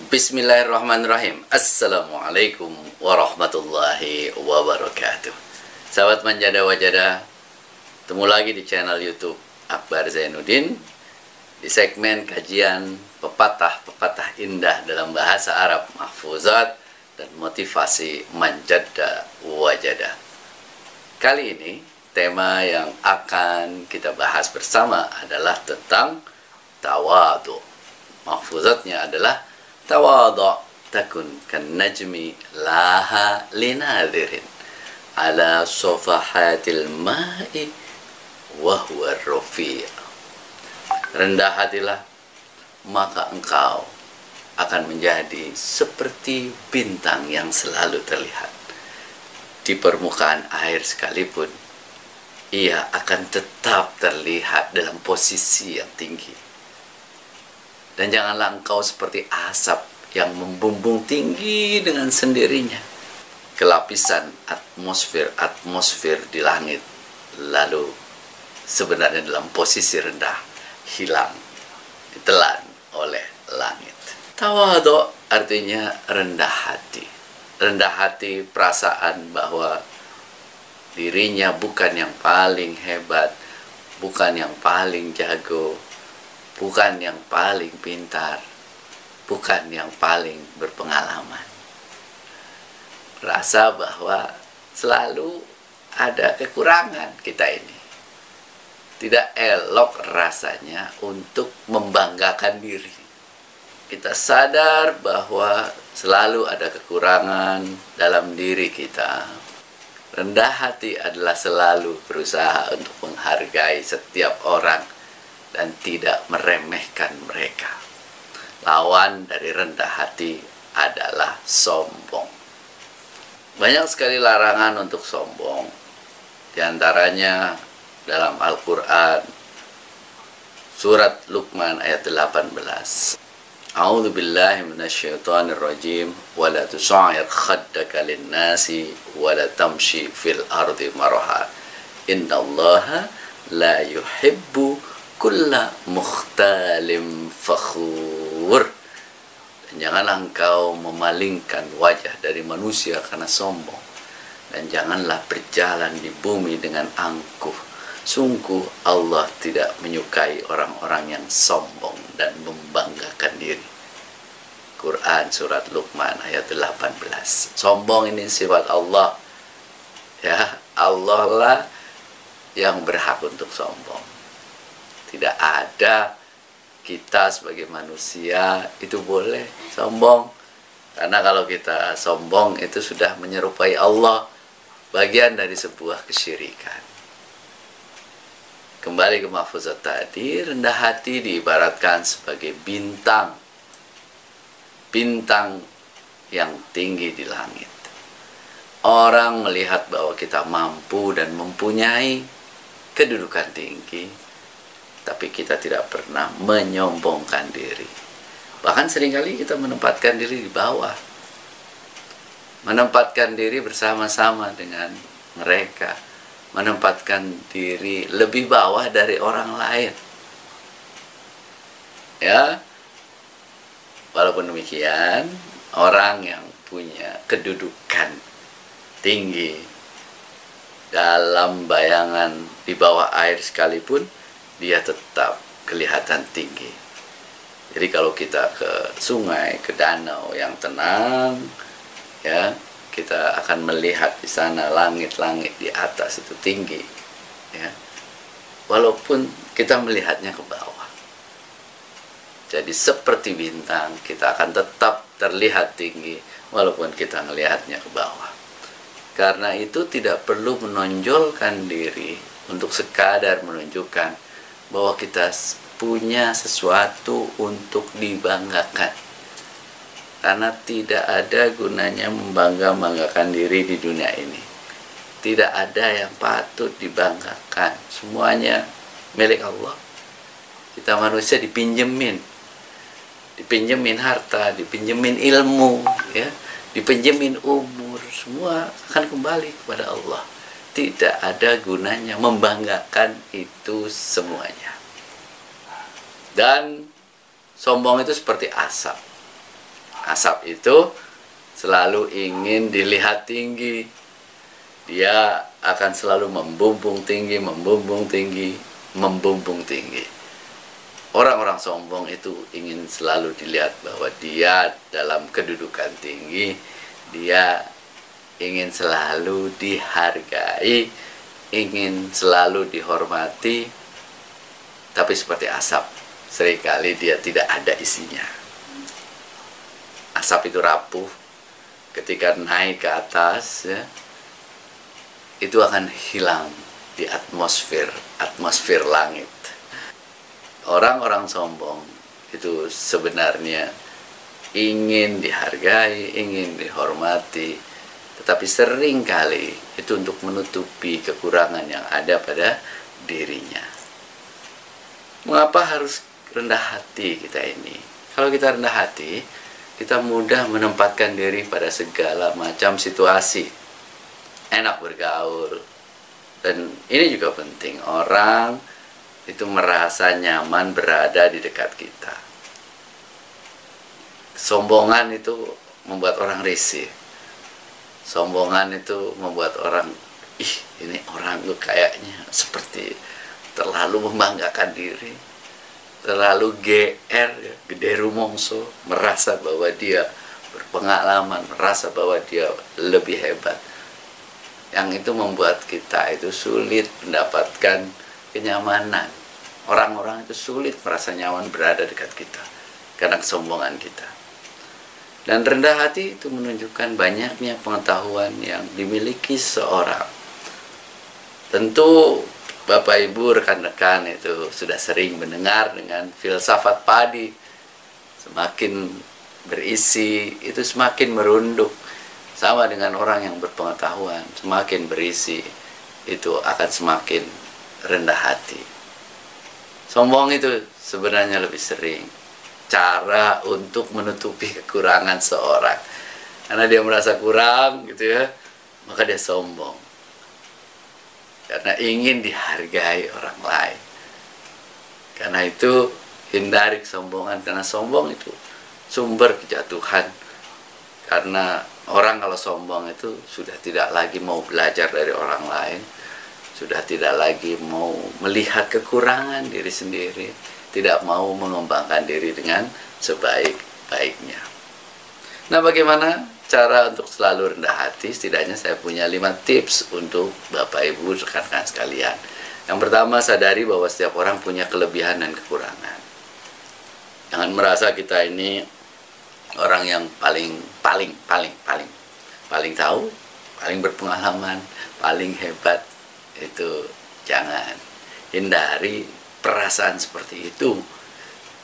Bismillahirrahmanirrahim. Assalamualaikum warahmatullahi wabarakatuh. Sahabat Manjada Wajada, ketemu lagi di channel YouTube Akbar Zainuddin di segmen kajian pepatah-pepatah indah dalam bahasa Arab, mahfuzat dan motivasi Manjada Wajada. Kali ini tema yang akan kita bahas bersama adalah tentang tawadhu. Mahfuzatnya adalah tawadhu takun kan najmi laha linadhirin ala safahatil ma'i wa huwa rafi'. Rendah hatilah, maka engkau akan menjadi seperti bintang yang selalu terlihat di permukaan air sekalipun. Ia akan tetap terlihat dalam posisi yang tinggi. Dan janganlah engkau seperti asap yang membumbung tinggi dengan sendirinya ke lapisan atmosfer di langit, lalu sebenarnya dalam posisi rendah, hilang, ditelan oleh langit. Tawadhu artinya rendah hati. Rendah hati perasaan bahwa dirinya bukan yang paling hebat, bukan yang paling jago, bukan yang paling pintar, bukan yang paling berpengalaman. Rasa bahwa selalu ada kekurangan kita ini. Tidak elok rasanya untuk membanggakan diri. Kita sadar bahwa selalu ada kekurangan dalam diri kita. Rendah hati adalah selalu berusaha untuk menghargai setiap orang dan tidak meremehkan mereka. Lawan dari rendah hati adalah sombong. Banyak sekali larangan untuk sombong. Di antaranya dalam Al-Quran, surat Luqman ayat 18. A'udzu billahi minasyaitonir rajim wa la tusa'ir khaddaka lin-nasi wa la tamshi fil ardi maraha. Innallaha la yuhibbu kulla mukhtalim fakhur. Dan janganlah engkau memalingkan wajah dari manusia karena sombong, dan janganlah berjalan di bumi dengan angkuh. Sungguh Allah tidak menyukai orang-orang yang sombong dan membanggakan diri. Quran surat Luqman ayat 18. Sombong ini sifat Allah. Ya, Allah lah yang berhak untuk sombong. Tidak ada kita sebagai manusia itu boleh sombong. Karena kalau kita sombong itu sudah menyerupai Allah, bagian dari sebuah kesyirikan. Kembali ke mahfuzat tadi, rendah hati diibaratkan sebagai bintang. Bintang yang tinggi di langit. Orang melihat bahwa kita mampu dan mempunyai kedudukan tinggi, tapi kita tidak pernah menyombongkan diri. Bahkan seringkali kita menempatkan diri di bawah. Menempatkan diri bersama-sama dengan mereka. Menempatkan diri lebih bawah dari orang lain. Ya. Walaupun demikian, orang yang punya kedudukan tinggi dalam bayangan di bawah air sekalipun, dia tetap kelihatan tinggi. Jadi kalau kita ke sungai, ke danau yang tenang, ya, kita akan melihat di sana langit-langit di atas itu tinggi, ya. Walaupun kita melihatnya ke bawah. Jadi seperti bintang, kita akan tetap terlihat tinggi walaupun kita melihatnya ke bawah. Karena itu tidak perlu menonjolkan diri untuk sekadar menunjukkan bahwa kita punya sesuatu untuk dibanggakan. Karena tidak ada gunanya membangga-banggakan diri di dunia ini. Tidak ada yang patut dibanggakan. Semuanya milik Allah. Kita manusia dipinjemin harta, dipinjemin ilmu, ya, dipinjemin umur. Semua akan kembali kepada Allah. Tidak ada gunanya membanggakan itu semuanya. Dan sombong itu seperti asap. Asap itu selalu ingin dilihat tinggi. Dia akan selalu membumbung tinggi, membumbung tinggi, membumbung tinggi. Orang-orang sombong itu ingin selalu dilihat bahwa dia dalam kedudukan tinggi, dia ingin selalu dihargai, ingin selalu dihormati, tapi seperti asap, seringkali dia tidak ada isinya. Asap itu rapuh, ketika naik ke atas, ya, itu akan hilang di atmosfer langit. Orang-orang sombong itu sebenarnya ingin dihargai, ingin dihormati, tetapi seringkali itu untuk menutupi kekurangan yang ada pada dirinya. Mengapa harus rendah hati kita ini? Kalau kita rendah hati, kita mudah menempatkan diri pada segala macam situasi. Enak bergaul. Dan ini juga penting, orang itu merasa nyaman berada di dekat kita. Sombongan itu membuat orang risih. Sombongan itu membuat orang, ini orang tuh kayaknya seperti terlalu membanggakan diri, terlalu GR, gede rumongso, merasa bahwa dia berpengalaman, merasa bahwa dia lebih hebat. Yang itu membuat kita itu sulit mendapatkan kenyamanan. Orang-orang itu sulit merasa nyaman berada dekat kita karena kesombongan kita. Dan rendah hati itu menunjukkan banyaknya pengetahuan yang dimiliki seorang. Tentu Bapak Ibu rekan-rekan itu sudah sering mendengar dengan filsafat padi. Semakin berisi itu semakin merunduk. Sama dengan orang yang berpengetahuan, semakin berisi itu akan semakin rendah hati. Sombong itu sebenarnya lebih sering cara untuk menutupi kekurangan seorang. Karena dia merasa kurang gitu ya, maka dia sombong. Karena ingin dihargai orang lain. Karena itu hindari kesombongan, karena sombong itu sumber kejatuhan. Karena orang kalau sombong itu sudah tidak lagi mau belajar dari orang lain, sudah tidak lagi mau melihat kekurangan diri sendiri, tidak mau mengembangkan diri dengan sebaik-baiknya. Nah, bagaimana cara untuk selalu rendah hati? Setidaknya saya punya 5 tips untuk Bapak Ibu rekan-rekan sekalian. Yang pertama, sadari bahwa setiap orang punya kelebihan dan kekurangan. Jangan merasa kita ini orang yang paling tahu, paling berpengalaman, paling hebat. Itu jangan. Hindari perasaan seperti itu.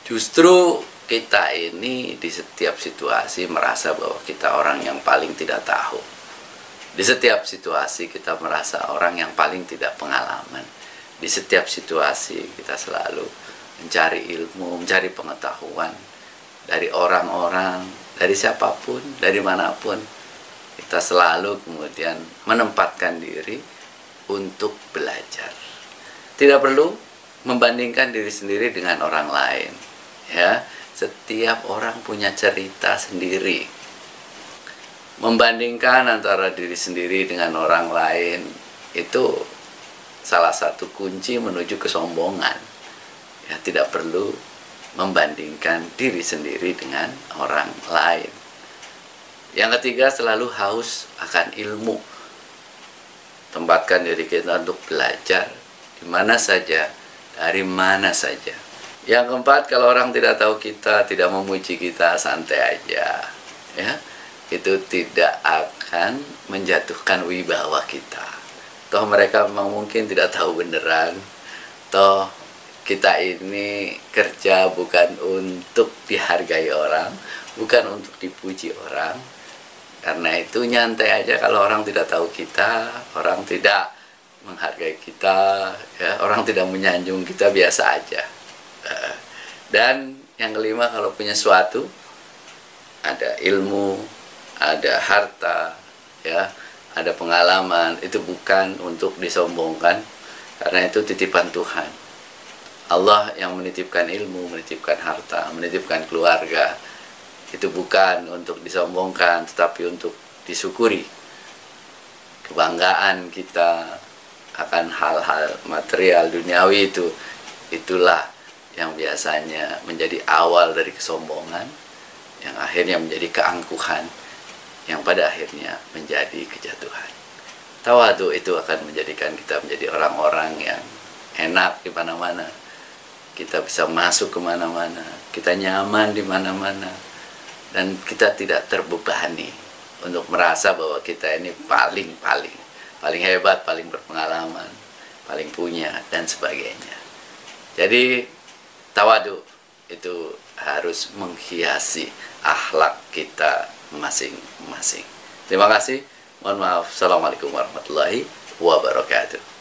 Justru kita ini di setiap situasi merasa bahwa kita orang yang paling tidak tahu. Di setiap situasi kita merasa orang yang paling tidak pengalaman. Di setiap situasi kita selalu mencari ilmu, mencari pengetahuan dari orang-orang, dari siapapun, dari manapun. Kita selalu kemudian menempatkan diri untuk belajar. Tidak perlu membandingkan diri sendiri dengan orang lain. Ya, setiap orang punya cerita sendiri. Membandingkan antara diri sendiri dengan orang lain itu salah satu kunci menuju kesombongan. Ya, tidak perlu membandingkan diri sendiri dengan orang lain. Yang ketiga, selalu haus akan ilmu. Tempatkan diri kita untuk belajar di mana saja, dari mana saja. Yang keempat, kalau orang tidak tahu kita, tidak memuji kita, santai aja. Ya, itu tidak akan menjatuhkan wibawa kita. Toh mereka memang mungkin tidak tahu beneran. Toh kita ini kerja bukan untuk dihargai orang, bukan untuk dipuji orang. Karena itu nyantai aja kalau orang tidak tahu kita, orang tidak menghargai kita, ya, orang tidak menyanjung kita, biasa aja. Dan yang kelima, kalau punya suatu, ada ilmu, ada harta, ya, ada pengalaman, itu bukan untuk disombongkan, karena itu titipan Tuhan. Allah yang menitipkan ilmu, menitipkan harta, menitipkan keluarga, itu bukan untuk disombongkan, tetapi untuk disyukuri. Kebanggaan kita akan hal-hal material duniawi itulah yang biasanya menjadi awal dari kesombongan, yang akhirnya menjadi keangkuhan, yang pada akhirnya menjadi kejatuhan. Tawadu itu akan menjadikan kita menjadi orang-orang yang enak di mana-mana. Kita bisa masuk kemana-mana, kita nyaman di mana-mana, dan kita tidak terbebani untuk merasa bahwa kita ini paling hebat, paling berpengalaman, paling punya, dan sebagainya. Jadi tawadu itu harus menghiasi akhlak kita masing-masing. Terima kasih. Mohon maaf. Assalamualaikum warahmatullahi wabarakatuh.